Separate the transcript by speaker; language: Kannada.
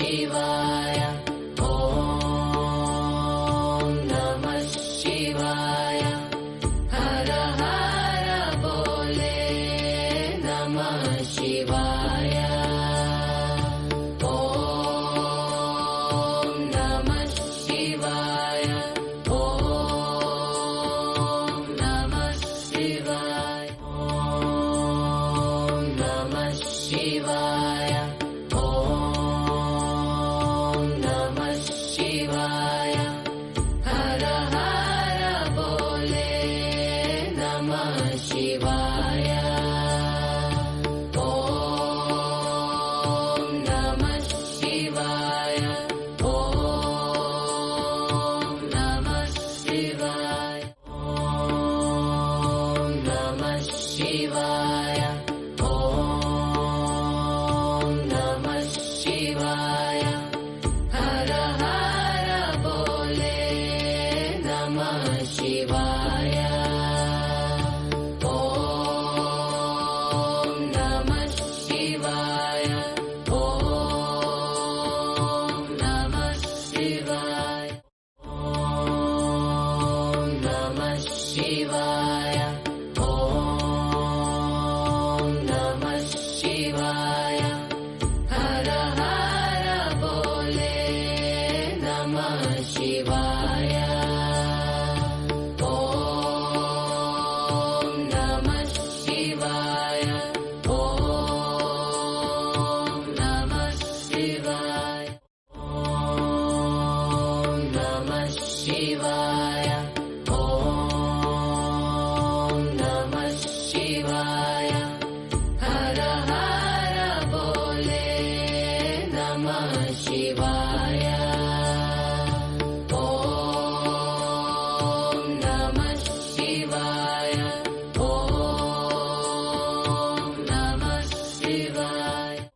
Speaker 1: ಶಿವಾಯ. ಓಂ ನಮಃ ಶಿವಾಯ. ಹರ ಹರ ಬೋಲೆ ನಮಃ ಶಿವಾಯ. ಓಂ ನಮಃ ಶಿವಾಯ. ಓಂ ನಮಃ ಶಿವಾಯ. ಓಂ ನಮಃ ಶಿವಾಯ. ಓಂ ನಮಃ ಶಿವಾಯ. ಹರ ಹರ ಬೋಲೆ ನಮಃ ಶಿವಾಯ. ಓಂ ನಮಃ ಶಿವಾಯ. ಓಂ ನಮಃ ಶಿವಾಯ. ಓಂ ನಮಃ ಶಿವಾಯ. ಓಂ ನಮಃ ಶಿವಾಯ. ಹರ ಹರ ಬೋಲೆ ನಮಃ ಶಿವಾಯ. ಓಂ ನಮಃ ಶಿವಾಯ. ಓಂ ನಮಃ ಶಿವಾಯ. ಓಂ ನಮಃ ಶಿವಾಯ. ಓಂ ನಮಃ ಶಿವಾಯ. ಹರ ಹರ ಬೋಲೆ ನಮಃ ಶಿವಾಯ.